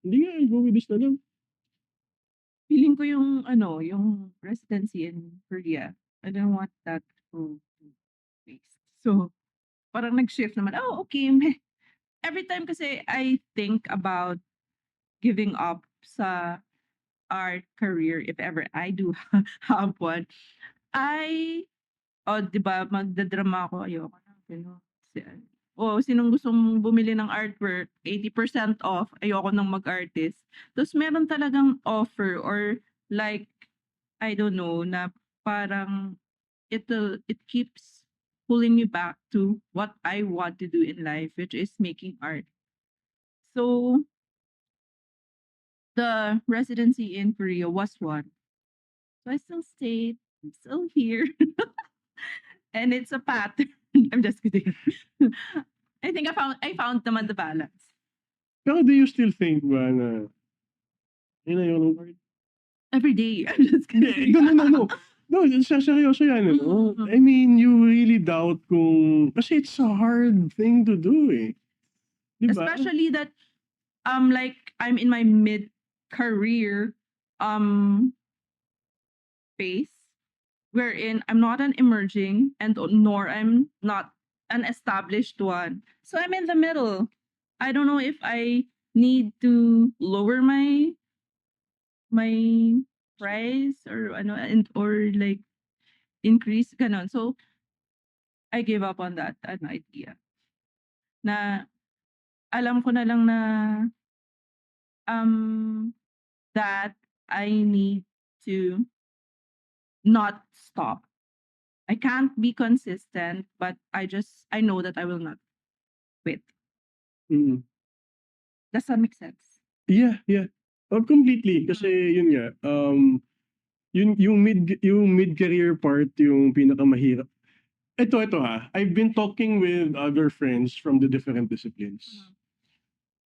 hindi nga, go with this na lang? Feeling ko yung residency in Korea, I don't want that to waste. So, parang nag-shift naman, okay. Every time kasi I think about giving up sa art career, if ever I do have one, di ba, magdadrama ako, ayoko na, sinong gustong bumili ng artwork, 80% off, ayoko nang mag-artist. Tapos meron talagang offer or like, I don't know, na parang it keeps pulling me back to what I want to do in life, which is making art. So, the residency in Korea was one. So I still stayed, I'm still here. And it's a pattern. I'm just kidding. I think I found naman the balance. Pero do you still think ba na ayun art? Every day. I'm just kidding. No. No, seryoso yan. I mean, you really doubt kung, kasi it's a hard thing to do eh. Diba? Especially that like I'm in my mid-career phase wherein I'm not an emerging and nor I'm not an established one. So I'm in the middle. I don't know if I need to lower my price or ano and or like increase ganon. So I gave up on that an idea. Na alam ko na lang na um that I need to not stop. I can't be consistent, but I know that I will not quit. Mm. Does that make sense? Yeah, yeah. Completely kasi yun nga, yung mid-career part yung pinakamahirap. Ito ha, I've been talking with other friends from the different disciplines.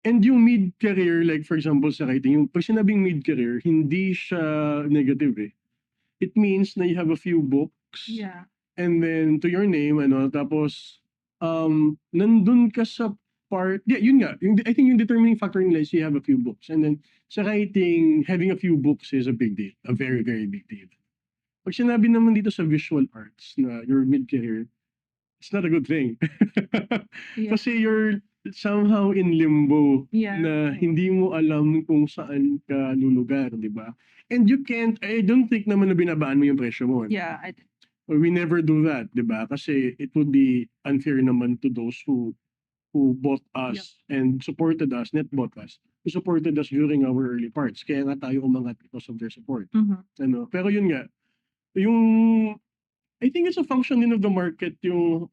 And yung mid-career, like for example sa writing, yung pag sinabing mid-career, hindi siya negative eh. It means na you have a few books, Yeah. and then to your name, tapos, nandun ka sa part, yeah, yun nga, I think yung determining factor nila is you have a few books. And then, sa writing, having a few books is a big deal. A very, very big deal. Pag sinabi naman dito sa visual arts na your mid-career, it's not a good thing. Yeah. Kasi you're somehow in limbo Yeah. na hindi mo alam kung saan ka lulugar, di ba? And you can't, I don't think naman na binabaan mo yung presyo mo. Yeah. We never do that, di ba? Kasi it would be unfair naman to those who bought us and supported us, not bought us, who supported us during our early parts. Kaya nga tayo umangat because of their support. Pero yun nga, yung I think it's a function din of the market, yung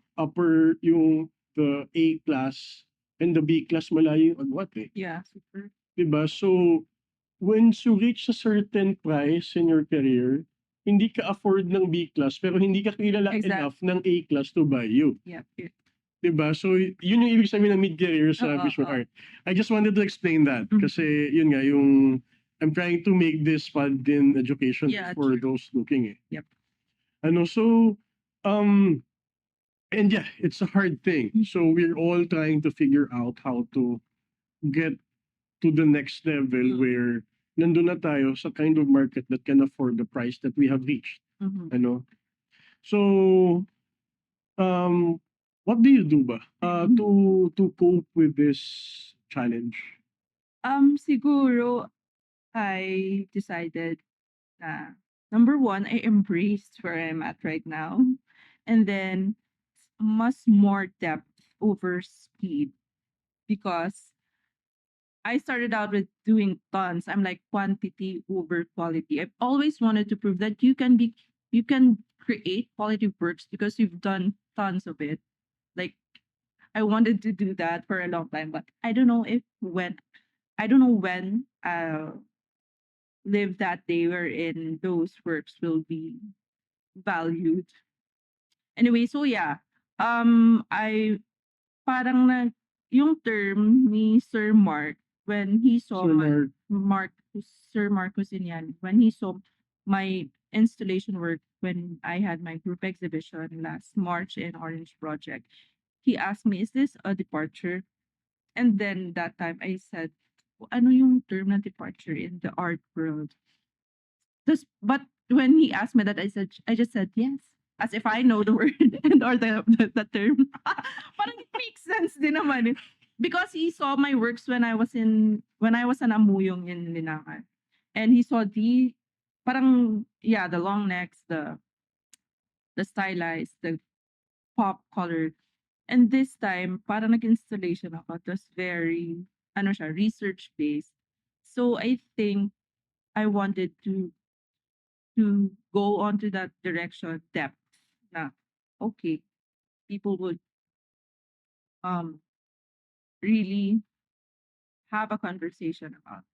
the A class and the B class malayo on what eh. Yeah, super. Diba? So, once you reach a certain price in your career, hindi ka afford ng B class pero hindi ka kilala enough ng A class to buy you. Yeah. Diba? So, yun yung ibig sabihin ng mid-career sa visual art. I just wanted to explain that kasi yun nga, I'm trying to make this pod in education for those looking eh. Yep. So, and yeah, it's a hard thing. So we're all trying to figure out how to get to the next level where nandun na tayo sa kind of market that can afford the price that we have reached. So, what do you do ba to cope with this challenge? Siguro I decided na number one, I embraced where I'm at right now. And then much more depth over speed because I started out with doing tons. I'm like quantity over quality. I've always wanted to prove that you can create quality works because you've done tons of it. Like I wanted to do that for a long time, but I don't know when I'll live that day wherein those works will be valued. Anyway, so yeah. I parang yung term ni Sir Mark when he saw Sir Marcos Inian, when he saw my installation work when I had my group exhibition last March in Orange Project, he asked me, "Is this a departure?" And then that time I said, "Ano yung term na departure in the art world?" But when he asked me that, I just said yes. As if I know the word or the term. Parang it makes sense din naman. Because he saw my works when I was an amuyong in Linangan. And he saw the long necks, the stylized, the pop colored. And this time, parang nag-installation ako. It was very, research based. So I think I wanted to go onto that direction, depth. Na, okay, people would really have a conversation about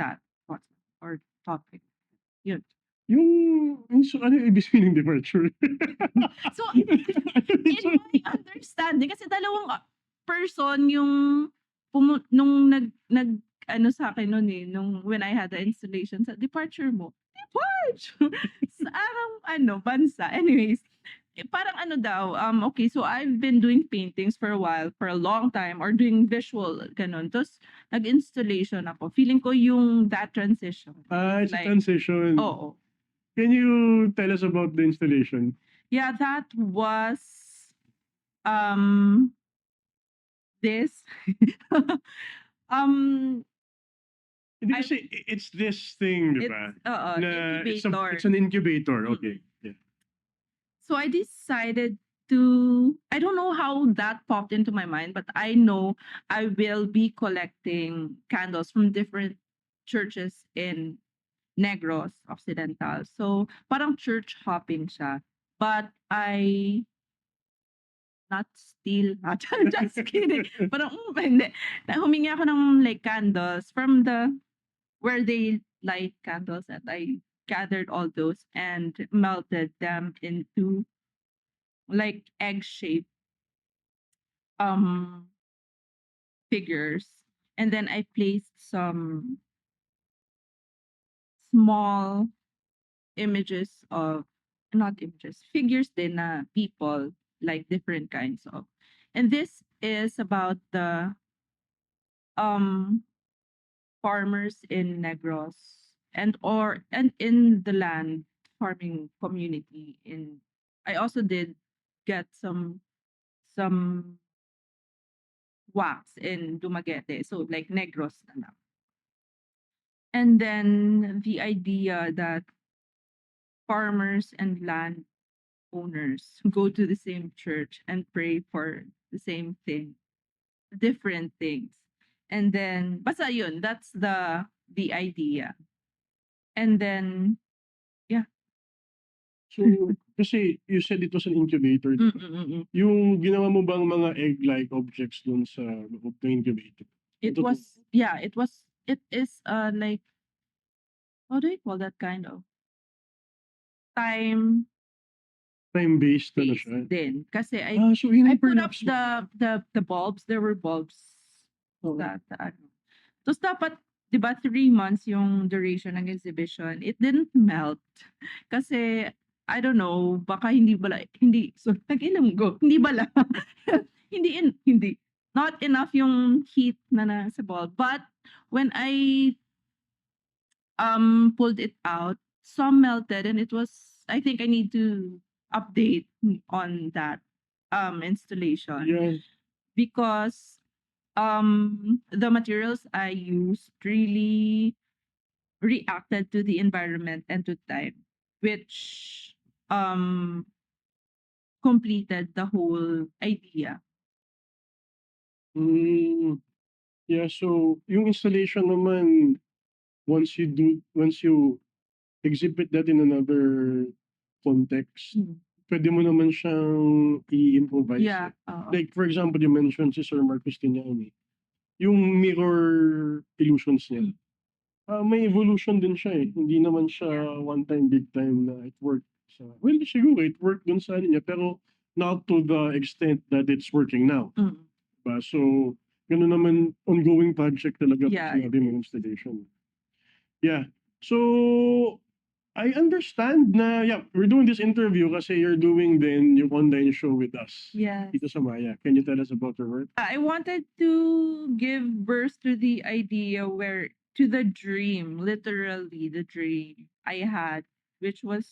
that or topic. Yun. Ano yung ibig sabihin ng departure? So, in my understanding, kasi dalawang person yung nung sa akin nun eh, when I had the installation sa departure mo. Departure! Sa bansa. Anyways, parang daw, okay, so I've been doing paintings for a while, for a long time, or doing visual, ganun. Tapos, nag-installation ako. Feeling ko yung that transition. It's a transition. Oo. Can you tell us about the installation? Yeah, that was um this um Hindi I kasi it's this thing, 'di it's ba? Na it's incubator. an incubator. Mm. Okay. Yeah. So I decided to, I don't know how that popped into my mind, but I know I will be collecting candles from different churches in Negros Occidental. So parang church hopping siya. But I not steal. Just kidding. Parang hindi. Humingi ako ng like candles from the where they light candles, and I gathered all those and melted them into like egg shaped um figures, and then I placed some small images of, not images, figures din na people, like different kinds of. And this is about the um farmers in Negros, and in the land farming community in, I also did get some wax in Dumaguete, so like Negros na lang. And then the idea that farmers and land owners go to the same church and pray for the same thing, different things. And then basta yun, that's the idea. And then yeah. So, kasi you said it was an incubator, di ba? Mm. Yung ginawa mo bang mga egg-like objects dun sa loob ng incubator? It Totoo. was, yeah, it is like, how do you call that kind of time Time-based na based siya. din. Kasi So I put up hinhyperlapse mo. the bulbs. There were bulbs Oo. that ano. Tapos dapat, 'di ba, 3 months yung duration ng exhibition. It didn't melt. Kasi I don't know, baka hindi bala, hindi, so nag-ilonggo, hindi bala. Hindi. Not enough yung heat na nasa bulb. But when I pulled it out, some melted, and it was, I think I need to update on that installation, Yeah. because the materials I used really reacted to the environment and to time, which um completed the whole idea. Hmm. Yeah, so yung installation naman, once you exhibit that in another context, pwede mo naman siyang i-improvise, Yeah. eh. Like, for example, you mentioned si Sir Marcos Tiniani. Yung mirror illusions niya, may evolution din siya, eh. Hindi naman siya one time, big time na it worked sa, well, siguro it worked dun sa ano niya, pero not to the extent that it's working now. Diba? So, gano'n naman, ongoing project talaga pag Yeah, sinabi mo installation. Yeah. So, I understand na, yeah, we're doing this interview kasi you're doing then yung online show with us Yes. dito sa Maya. Can you tell us about your work? I wanted to give birth to the idea, to the dream, literally the dream I had, which was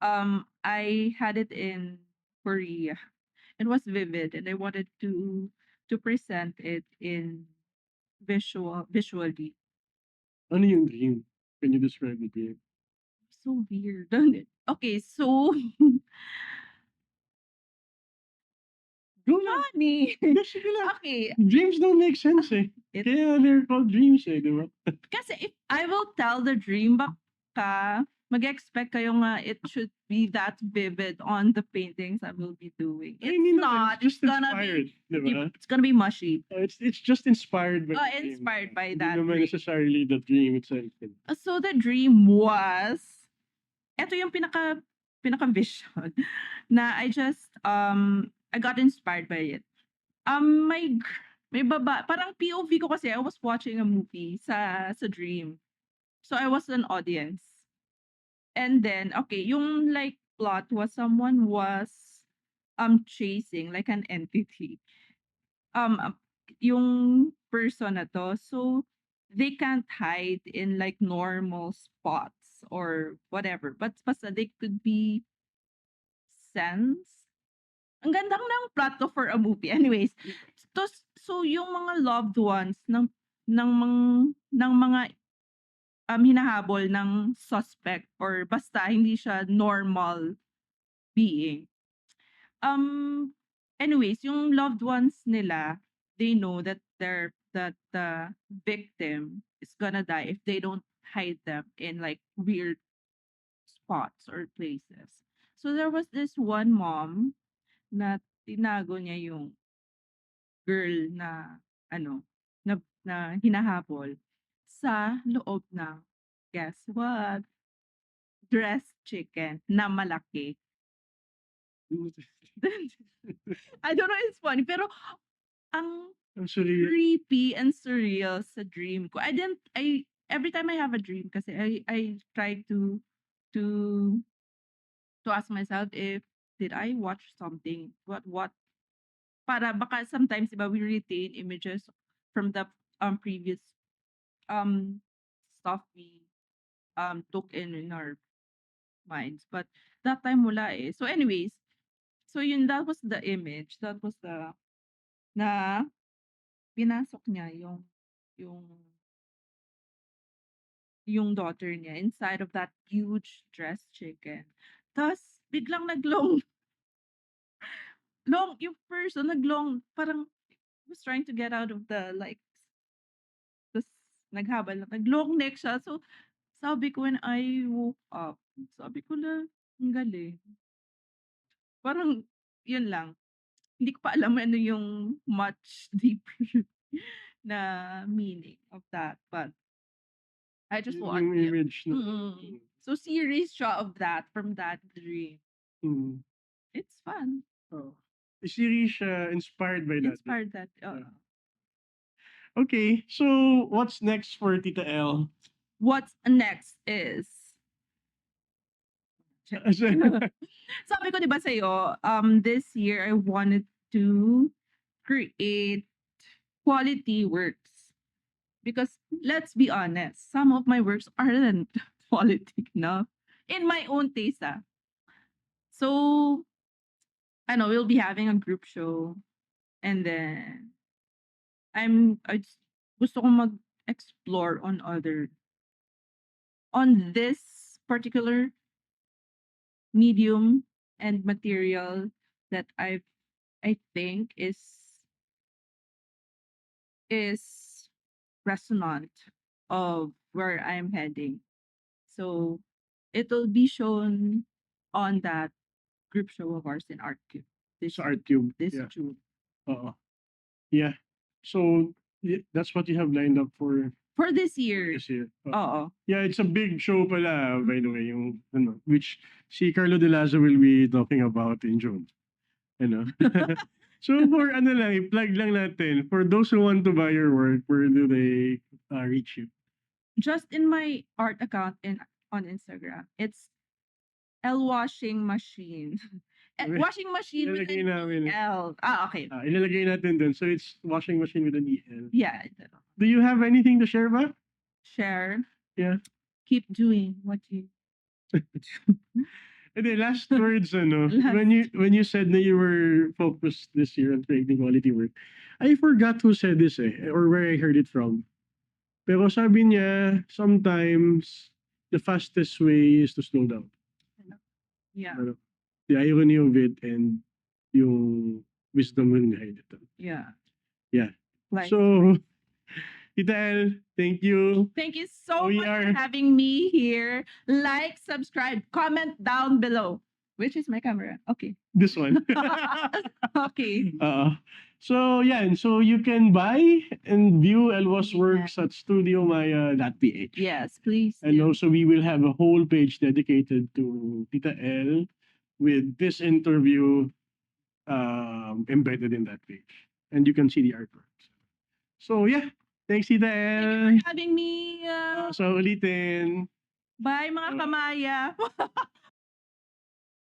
I had it in Korea. It was vivid, and I wanted to present it in visually. Ano yung dream? Can you describe the dream? So weird. Okay, so Go lang. funny. Hindi, sige lang. Okay, Dreams don't make sense, eh. Kaya they're called dreams, eh, di ba? kasi if I will tell the dream, baka mag-expect kayo nga it should be that vivid on the paintings I will be doing. Ay, It's hindi naman. not. It's just It's gonna inspired, di be ba? it's gonna be mushy. It's just inspired by the dream. Inspired by Hindi that naman dream. necessarily the dream itself. So the dream was, eto yung pinaka vision na I got inspired by it. May parang POV ko, kasi I was watching a movie sa dream. So I was an audience. And then okay, yung like plot was someone was chasing like an entity. Yung person na to, so they can't hide in like normal spots or whatever, but basta they could be sensed Ang ganda ng plot to for a movie. Anyways, so yung mga loved ones ng mga hinahabol ng suspect or basta hindi siya normal being. Um, anyways, yung loved ones nila, they know that the victim is gonna die if they don't hide them in like weird spots or places. So there was this one mom na tinago niya yung girl na ano, na hinahabol sa loob ng, guess what? Dressed chicken na malaki. I don't know, it's funny, pero ang Ang surreal. creepy and surreal sa dream ko. Every time I have a dream kasi I try to ask myself if did I watch something? What para baka sometimes 'di ba we retain images from the previous um stuff we took in our minds. But that time wala eh. So anyways, so yun, that was the image. That was the na pinasok niya yung yung daughter niya inside of that huge dressed chicken. Tas biglang yung person parang was trying to get out of the like tas naghabol nag-long neck siya. So sabi ko when I woke up, sabi ko lang, ang galing. Parang yun lang. Hindi ko pa alam ano yung much deeper na meaning of that. But I just want Yung image na. So series siya of that from that dream. Mm. It's fun. Oh. Series siya inspired by that. Inspired that. Yeah. Okay, so what's next for Tita L? What's next is sabi ko 'di ba sa'yo, this year I wanted to create quality works. Because let's be honest, some of my works aren't quality enough in my own taste. So, I know we'll be having a group show and then I just gusto ko mag-explore on this particular medium and material that I think is resonant of where I'm heading. So it'll be shown on that group show of ours in Art Cube Sa Art Cube. this Yeah. June. Yeah. So that's what you have lined up for For this year. this year. Oo. Yeah, it's a big show pala, by the way, yung which si Carlo De Lazo will be talking about in June. So for plug lang natin, for those who want to buy your work, where do they reach you? Just in my art account on Instagram. It's L Washing Machine. Washing machine with Ilalagay an namin. L. Okay. Ilalagay natin dun. So it's washing machine with an EL. Yeah. Do you have anything to share ba? Share. Yeah. Keep doing what you And then last words, when you said that you were focused this year on creating quality work, I forgot who said this or where I heard it from. Pero sabi niya, sometimes the fastest way is to slow down. Yeah. The irony of it and yung wisdom behind it. Yeah. Yeah. Like, So, Tita El, thank you. thank you so We much are- for having me here. Like, subscribe, comment down below. Which is my camera? Okay. This one. Okay. So yeah, and so you can buy and view Elwa's works at studiomaya.ph. Yes, please. And do. also we will have a whole page dedicated to Tita L with this interview embedded in that page. And you can see the artworks. So yeah, thanks Tita Thank you L. for having me. So ulitin. Bye mga kamaya.